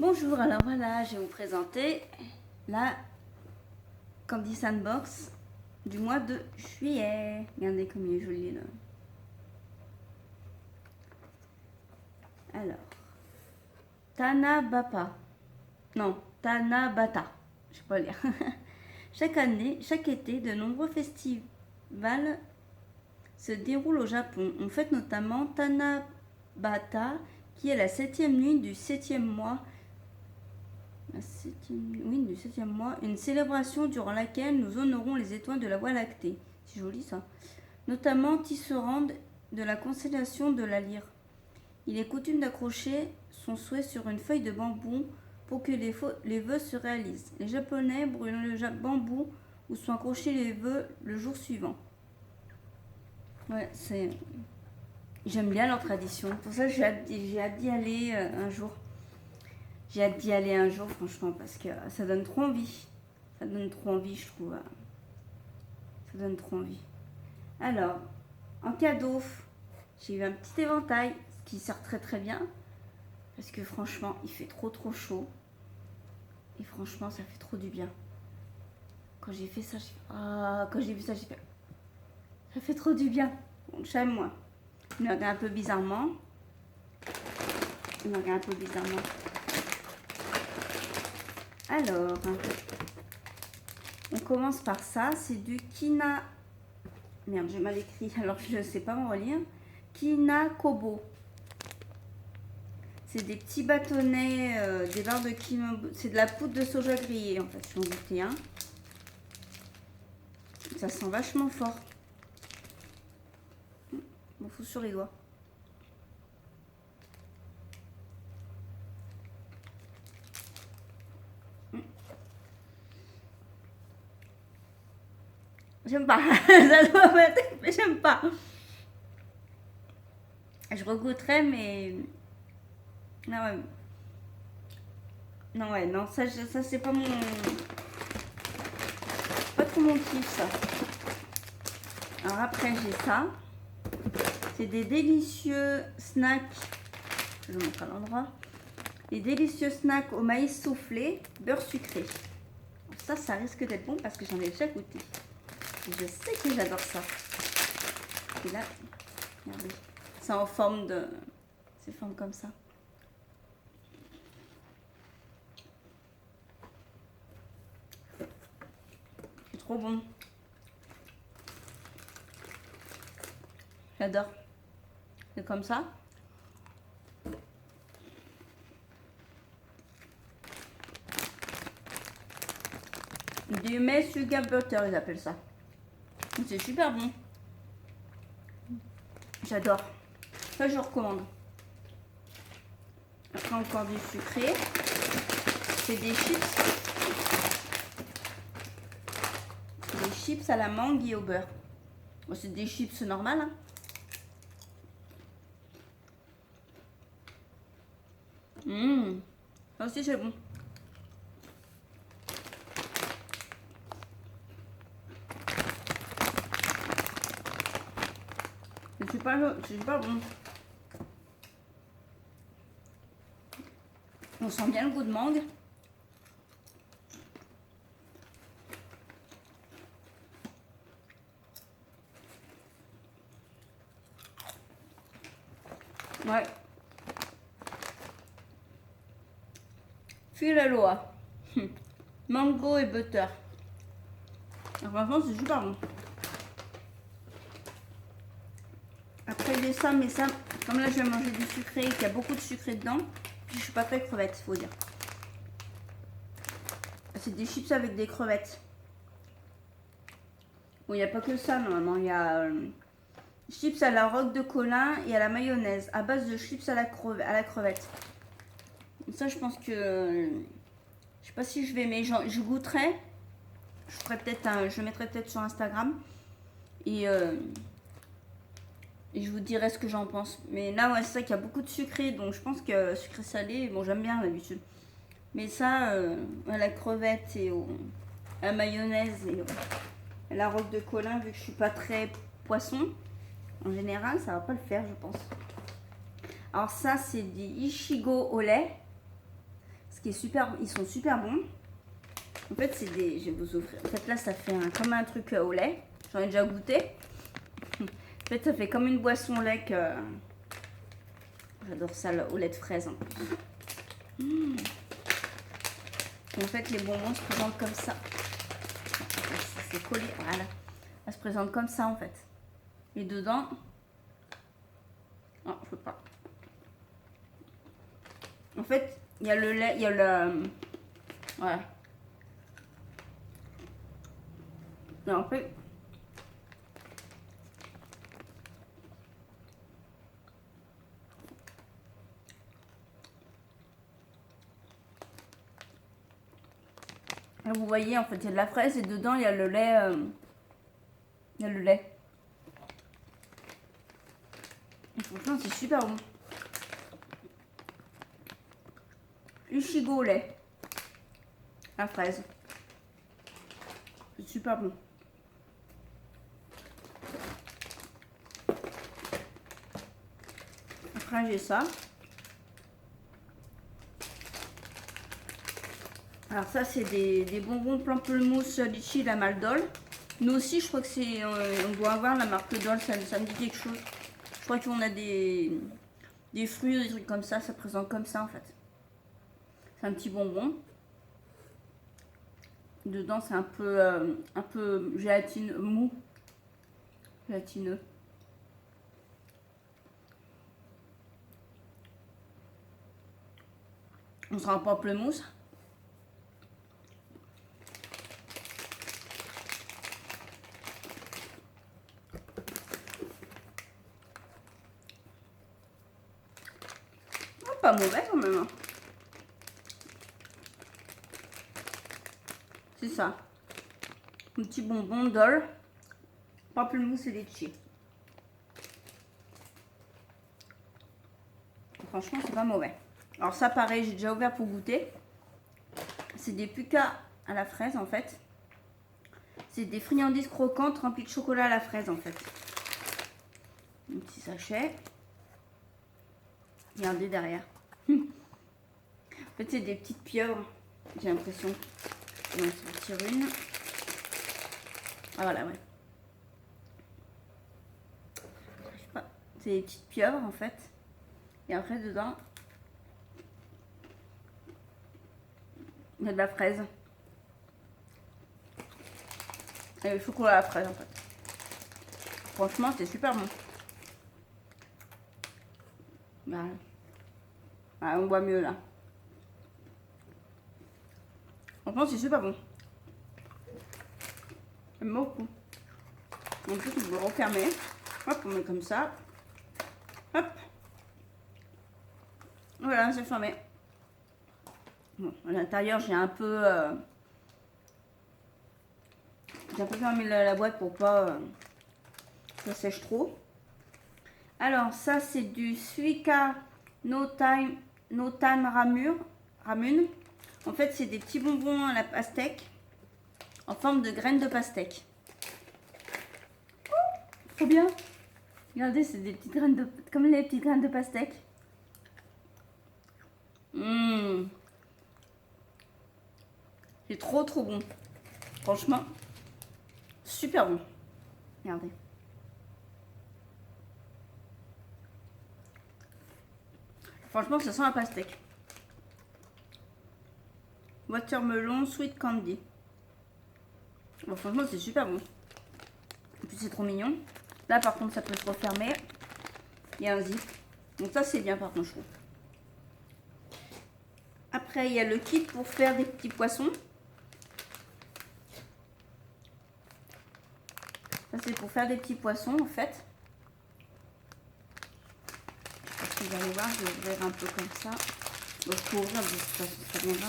Bonjour, alors voilà, je vais vous présenter la Candy Sandbox du mois de juillet. Regardez comme il est joli là. Alors, Tanabata. Non, Tanabata. Je sais pas lire. Chaque été, de nombreux festivals se déroulent au Japon. On fête notamment Tanabata, qui est la 7e nuit du 7e mois. Du 7e mois, une célébration durant laquelle nous honorons les étoiles de la Voie lactée. C'est joli ça. Notamment Tisserand de la constellation de la Lyre. Il est coutume d'accrocher son souhait sur une feuille de bambou pour que les vœux se réalisent. Les Japonais brûlent le bambou où sont accrochés les vœux le jour suivant. Ouais, c'est... J'aime bien leur tradition. Pour ça, j'ai hâte d'y aller un jour. J'ai hâte d'y aller un jour, franchement, parce que ça donne trop envie. Ça donne trop envie, je trouve. Ça donne trop envie. Alors, en cadeau, j'ai eu un petit éventail, ce qui sert très très bien. Parce que franchement, il fait trop chaud. Et franchement, ça fait trop du bien. Quand j'ai fait ça, j'ai fait... Ah, quand j'ai vu ça, j'ai fait... Ça fait trop du bien. Bon, j'aime moi. Il me regarde un peu bizarrement. Alors, on commence par ça. C'est du Kina... Merde, j'ai mal écrit, alors je ne sais pas me relire. Kinakobo. C'est des petits bâtonnets, des barres de kimono. C'est de la poudre de soja grillée, en fait, je m'en doutais. Hein. Ça sent vachement fort. Je m'en fous sur les doigts. J'aime pas. Ça doit être, mais j'aime pas. Je regoûterai, mais... Non, ouais. Non, ouais, non, ça c'est pas mon... Pas trop mon kiff, ça. Alors après, j'ai ça. C'est des délicieux snacks. Je vous montre à l'endroit. Des délicieux snacks au maïs soufflé, beurre sucré. Ça risque d'être bon parce que j'en ai déjà goûté. Et je sais que j'adore ça. Et là, regardez. C'est en forme de... C'est forme comme ça. C'est trop bon. J'adore. C'est comme ça. Du mets sugar butter, ils appellent ça. C'est super bon. J'adore. Ça, je recommande. Après, encore du sucré. C'est des chips. Des chips à la mangue et au beurre. Bon, c'est des chips normales. Hein. Ça aussi, c'est bon. C'est super bon. On sent bien le goût de mangue. Ouais. Fil à l'oie. Mango et butter. Alors, franchement, c'est super bon. Après, j'ai ça, mais ça, comme là, je vais manger du sucré et qu'il y a beaucoup de sucré dedans, puis je suis pas très crevette, faut dire. C'est des chips avec des crevettes. Bon, il n'y a pas que ça, normalement. Il y a chips à la roque de Colin et à la mayonnaise, à base de chips à la crevette. Donc ça, je pense que... je sais pas si je vais, mais je goûterai. Je ferai peut-être je mettrai peut-être sur Instagram. Et je vous dirai ce que j'en pense. Mais là, ouais, c'est ça qu'il y a beaucoup de sucré. Donc, je pense que sucré salé, bon, j'aime bien d'habitude. Mais ça, à la crevette et à la mayonnaise et à la roque de Colin, vu que je suis pas très poisson, en général, ça va pas le faire, je pense. Alors ça, c'est du Ichigo au lait. Ce qui est super, ils sont super bons. En fait, c'est des... Je vais vous offrir. En fait, là, ça fait comme un truc au lait. J'en ai déjà goûté. En fait, ça fait comme une boisson au lait que... J'adore ça, au lait de fraise en plus. En fait, les bonbons se présentent comme ça. C'est collé, voilà. Elle se présente comme ça en fait. Et dedans... Non, je peux pas. En fait, il y a le lait, il y a le... Voilà. Non, en fait... Là, vous voyez, en fait, il y a de la fraise et dedans, il y a le lait. Il y a le lait. Et franchement, c'est super bon. Ichigo au lait. La fraise. C'est super bon. Après, j'ai ça. Alors ça, c'est des bonbons de pamplemousse litchi la Maldol. Nous aussi, je crois que c'est... on doit avoir la marque Dol, ça me dit quelque chose. Je crois qu'on a des fruits, des trucs comme ça présente comme ça en fait. C'est un petit bonbon. Dedans, c'est un peu gélatine mou. Gélatineux. On sera en pamplemousse. Pas mauvais quand même. C'est ça. Un petit bonbon Dol. Pamplemousse et litchi. Franchement, c'est pas mauvais. Alors ça, pareil, j'ai déjà ouvert pour goûter. C'est des pukas à la fraise en fait. C'est des friandises croquantes remplies de chocolat à la fraise en fait. Un petit sachet. Regardez derrière. En fait, c'est des petites pieuvres. J'ai l'impression. On va en sortir une. Ah voilà, ouais. Je sais pas. C'est des petites pieuvres en fait. Et après, dedans, il y a de la fraise. Et le chocolat à la fraise en fait. Franchement, c'est super bon. Voilà. Ah, on voit mieux là. Franchement, c'est super bon. J'aime beaucoup. En plus, on peut le refermer. Hop, on met comme ça. Hop. Voilà, c'est fermé. Bon, à l'intérieur, j'ai un peu fermé la boîte pour pas que ça sèche trop. Alors, ça, c'est du Suika No Time Ramun. En fait, c'est des petits bonbons à la pastèque en forme de graines de pastèque. Trop bien. Regardez, c'est des petites graines comme les petites graines de pastèque. C'est trop bon. Franchement, super bon. Regardez. Franchement, ça sent la pastèque. Watermelon Sweet Candy. Bon, franchement, c'est super bon. En plus, c'est trop mignon. Là, par contre, ça peut se refermer. Il y a un zip. Donc ça, c'est bien, par contre, je trouve. Après, il y a le kit pour faire des petits poissons. Ça, c'est pour faire des petits poissons, en fait. Vous allez voir, je vais ouvrir un peu comme ça. Donc, je peux ouvrir, de toute façon, ça viendra.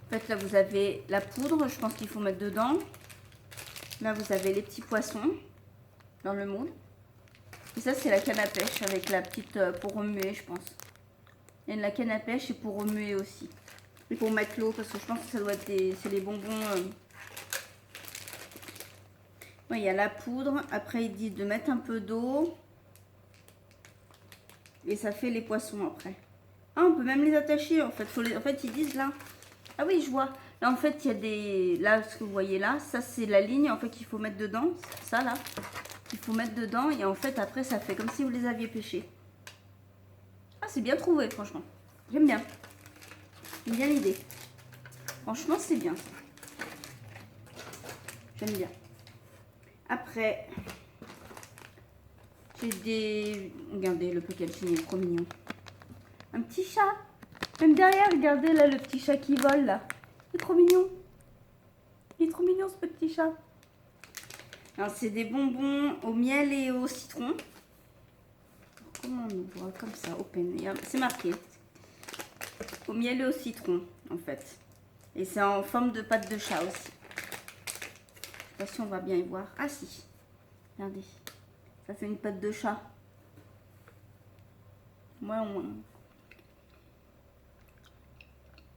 En fait, là, vous avez la poudre, je pense qu'il faut mettre dedans. Là, vous avez les petits poissons dans le moule. Et ça, c'est la canne à pêche avec la petite pour remuer, je pense. Il y a de la canne à pêche et pour remuer aussi. Et pour mettre l'eau, parce que je pense que ça doit être c'est les bonbons. Ouais, il y a la poudre. Après, ils disent de mettre un peu d'eau. Et ça fait les poissons après. Ah, on peut même les attacher en fait. En fait, ils disent là. Ah oui, je vois. Là, en fait, il y a des... Là, ce que vous voyez là, ça, c'est la ligne en fait qu'il faut mettre dedans. Ça, là. Il faut mettre dedans. Et en fait, après, ça fait comme si vous les aviez pêchés. Ah, c'est bien trouvé, franchement. J'aime bien. J'aime bien l'idée. Franchement, c'est bien ça. J'aime bien. Après, j'ai des... Regardez, le packaging il est trop mignon. Un petit chat. Même derrière, regardez là, le petit chat qui vole là. Il est trop mignon. Il est trop mignon ce petit chat. Alors, c'est des bonbons au miel et au citron. Alors, comment on ouvre comme ça, open. C'est marqué. Au miel et au citron, en fait. Et c'est en forme de pâte de chat aussi. Je sais pas si on va bien y voir. Ah si. Regardez. Ça fait une pâte de chat. Moi,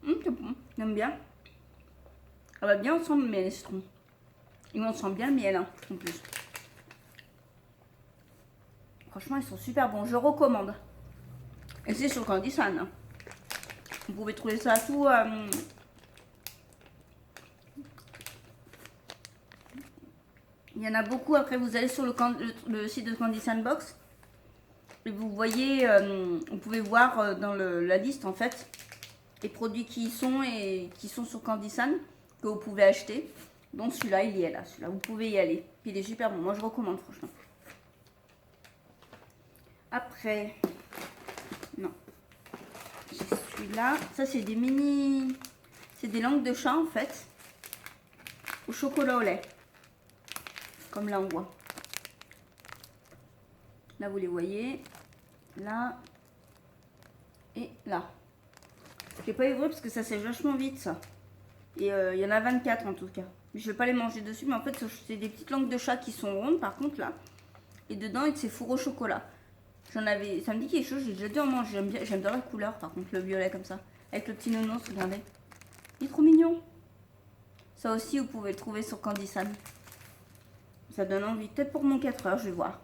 c'est bon. J'aime bien. Ça va bien ensemble, le miel et le citron. Et on sent bien le miel, hein, en plus. Franchement, ils sont super bons. Je recommande. Et c'est sur Candysan. Hein. Vous pouvez trouver ça à tout. Il y en a beaucoup. Après, vous allez sur le site de Candy Sandbox. Et vous voyez, vous pouvez voir dans la liste, en fait, les produits qui y sont et qui sont sur Candysan que vous pouvez acheter. Donc celui-là, il y est là. Celui-là, vous pouvez y aller. Puis il est super bon. Moi, je recommande, franchement. Après, non. J'ai celui-là. Ça, c'est des mini... C'est des langues de chat, en fait. Au chocolat au lait. Comme là, on voit. Là, vous les voyez. Là. Et là. Je vais pas les ouvrir parce que ça sèche vachement vite, ça. Et il y en a 24 en tout cas. Je vais pas les manger dessus, mais en fait, c'est des petites langues de chat qui sont rondes, par contre, là. Et dedans, c'est four au chocolat. J'en avais... Ça me dit quelque chose, j'ai déjà dû en manger. J'aime bien la couleur, par contre, le violet comme ça. Avec le petit nounours, regardez. Il est trop mignon. Ça aussi, vous pouvez le trouver sur Candysan. Ça donne envie. Peut-être pour mon 4 heures, je vais voir.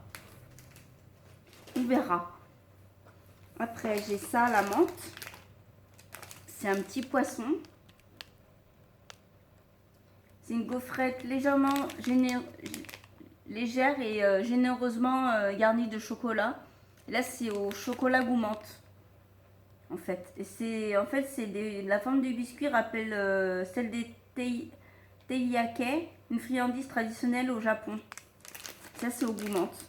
On verra. Après, j'ai ça, la menthe. C'est un petit poisson. C'est une gaufrette légèrement légère et généreusement garnie de chocolat. Et là, c'est au chocolat goût menthe. En fait. Et c'est la forme du biscuit rappelle celle des teiyake, une friandise traditionnelle au Japon. Ça, c'est au goût menthe.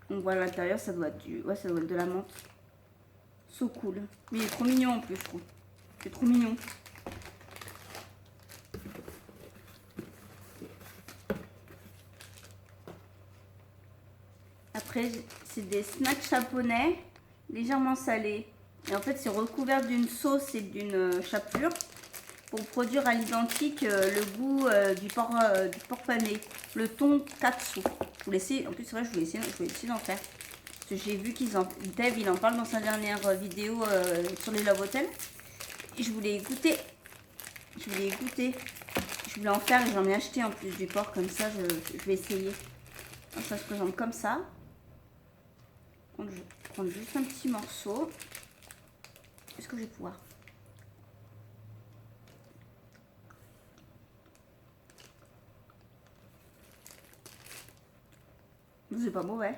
On voit à l'intérieur, ça doit être ça doit être de la menthe. So cool. Mais il est trop mignon en plus, je trouve. C'est trop mignon. Après, c'est des snacks japonais, légèrement salés. Et en fait, c'est recouvert d'une sauce et d'une chapelure pour produire à l'identique le goût du porc pané, le tonkatsu. Vous laissez, en plus, c'est vrai, je vais essayer d'en faire. Parce que j'ai vu Dave, il en parle dans sa dernière vidéo sur les Love Hotels. Et je voulais goûter. Je voulais en faire et j'en ai acheté en plus du porc, comme ça, je vais essayer. Donc, ça se présente comme ça. Donc, je vais prendre juste un petit morceau. Est-ce que je vais pouvoir? C'est pas mauvais.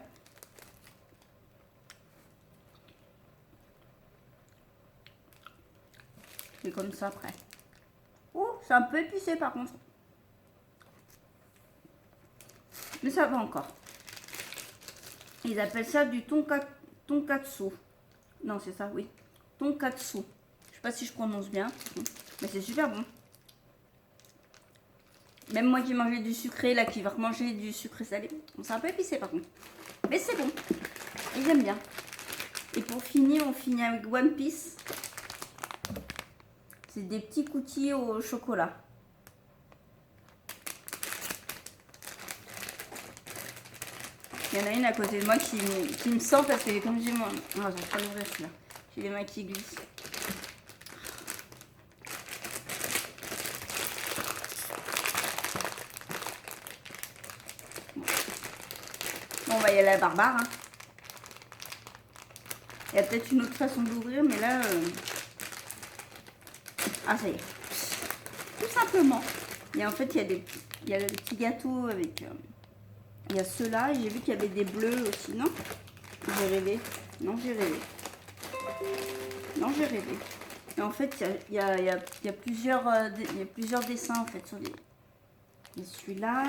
C'est comme ça après. Oh, c'est un peu épicé par contre. Mais ça va encore. Ils appellent ça du tonkatsu. Non, c'est ça, oui. Tonkatsu. Je sais pas si je prononce bien. Mais c'est super bon. Même moi qui mangeais du sucré, là, qui va remanger du sucré salé. Bon, c'est un peu épicé par contre. Mais c'est bon. Et j'aime bien. Et pour finir, on finit avec One Piece. C'est des petits cookies au chocolat. Il y en a une à côté de moi qui me sent parce que comme j'ai moi... Ah, j'arrive pas à l'ouvrir celui-là. J'ai les mains qui glissent. Bon, on va y aller à la barbare. Hein. Il y a peut-être une autre façon d'ouvrir, mais là... Ah, ça y est. Tout simplement. Et en fait, il y a le petit gâteau avec... il y a ceux-là. Et j'ai vu qu'il y avait des bleus aussi, non? J'ai rêvé. Non, j'ai rêvé. Non, j'ai rêvé. Et en fait, il y a plusieurs dessins, en fait, sur les... Il y a celui-là.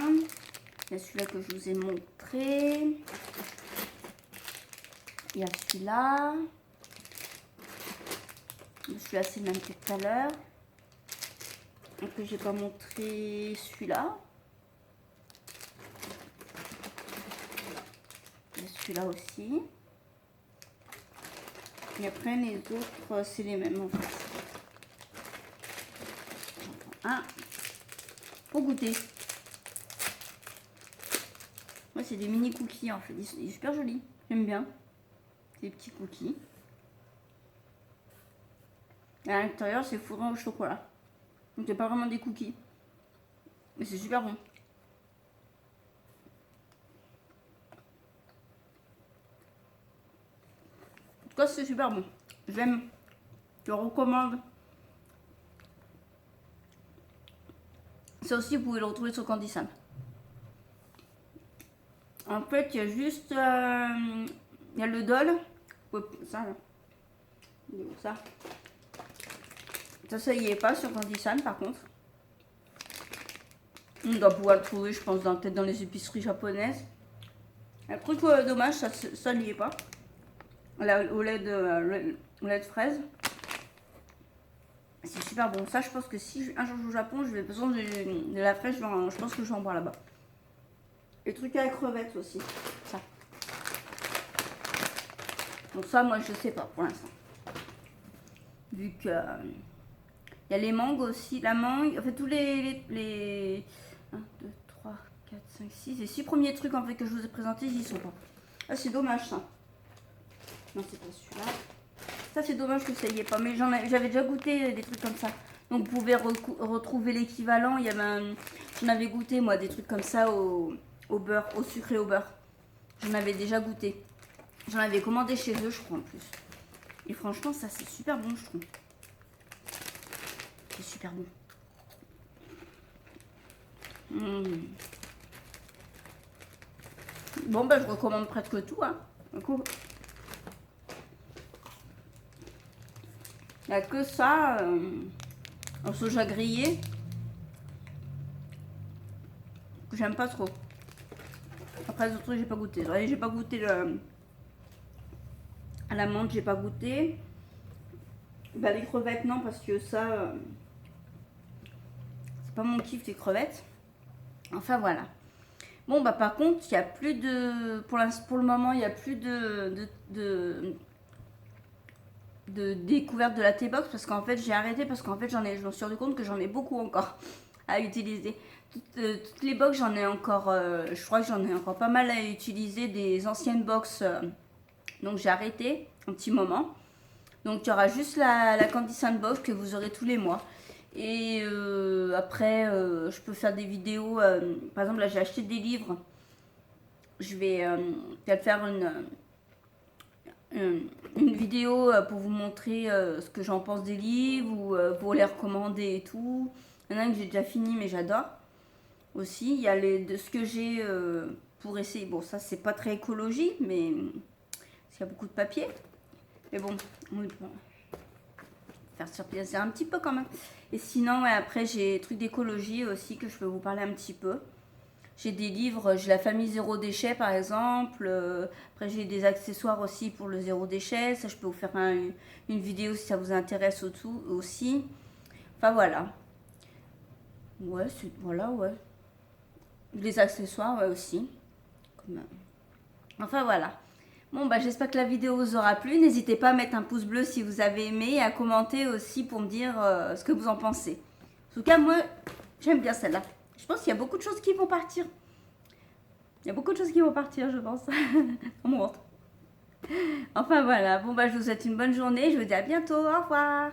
Il y a celui-là que je vous ai montré. Il y a celui-là. Celui-là, c'est le même que tout à l'heure. Donc, j'ai pas montré celui-là. Il y a celui-là aussi. Et après, les autres, c'est les mêmes, en fait. J'en prends un pour goûter. Moi, c'est des mini cookies, en fait. Ils sont super jolis. J'aime bien. Des petits cookies. Et à l'intérieur, c'est fourré au chocolat. Donc, c'est pas vraiment des cookies. Mais c'est super bon. En tout cas, c'est super bon. J'aime. Je le recommande. Ça aussi, vous pouvez le retrouver sur Candy Sam. En fait, il y a juste... il y a le Dole. Ça, là. Ça. Ça y est pas sur Candy Sam, par contre. On doit pouvoir le trouver, je pense, peut-être dans les épiceries japonaises. Un truc dommage, ça n'y est pas. Au lait de fraise. C'est super bon. Ça, je pense que si un jour je vais au Japon, je vais besoin de la fraise. Je pense que je vais en boire là-bas. Les trucs à crevettes aussi. Ça. Donc ça, moi, je sais pas pour l'instant. Vu que... il y a les mangues aussi. La mangue, en fait, tous les 1, 2, 3, 4, 5, 6. Les 6 premiers trucs en fait que je vous ai présentés, ils y sont pas. Ah, c'est dommage ça. Non, c'est pas celui-là. Ça, c'est dommage que ça y est pas. Mais j'avais déjà goûté des trucs comme ça. Donc, vous pouvez retrouver l'équivalent. J'en avais goûté, moi, des trucs comme ça au beurre, au sucré au beurre. J'en avais déjà goûté. J'en avais commandé chez eux, je crois, en plus. Et franchement, ça, c'est super bon, je trouve. C'est super bon. Bon, bah, je recommande presque tout, hein. Du coup, il n'y a que ça, en soja grillé, que j'aime pas trop. Après, les autres trucs, j'ai pas goûté. J'ai pas goûté à la menthe, j'ai pas goûté. Bah, les crevettes, non, parce que ça, c'est pas mon kiff, les crevettes. Enfin, voilà. Bon, bah, par contre, il n'y a plus de... Pour le moment, il n'y a plus de découverte de la T-Box, parce qu'en fait, j'ai arrêté, parce qu'en fait, je me suis rendu compte que j'en ai beaucoup encore à utiliser. Toutes les box, j'en ai encore... je crois que j'en ai encore pas mal à utiliser, des anciennes box. Donc, j'ai arrêté un petit moment. Donc, il y aura juste la Candy Sandbox que vous aurez tous les mois. Et après, je peux faire des vidéos. Par exemple, là, j'ai acheté des livres. Je vais peut-être faire une vidéo pour vous montrer ce que j'en pense des livres ou pour les recommander et tout. Il y en a un que j'ai déjà fini, mais j'adore. Aussi, il y a de ce que j'ai pour essayer. Bon, ça, c'est pas très écologique, mais parce qu'il y a beaucoup de papier. Mais bon, on peut faire surplacer un petit peu quand même. Et sinon, ouais, après, j'ai des trucs d'écologie aussi que je peux vous parler un petit peu. J'ai des livres, j'ai la famille zéro déchet par exemple. Après, j'ai des accessoires aussi pour le zéro déchet. Ça, je peux vous faire une vidéo si ça vous intéresse aussi. Enfin, voilà. Ouais, voilà, ouais. Les accessoires, ouais, aussi. Enfin, voilà. Bon, bah, j'espère que la vidéo vous aura plu. N'hésitez pas à mettre un pouce bleu si vous avez aimé et à commenter aussi pour me dire ce que vous en pensez. En tout cas, moi, j'aime bien celle-là. Je pense qu'il y a beaucoup de choses qui vont partir. Il y a beaucoup de choses qui vont partir, je pense. On monte. Enfin, voilà. Bon, bah, je vous souhaite une bonne journée. Je vous dis à bientôt. Au revoir.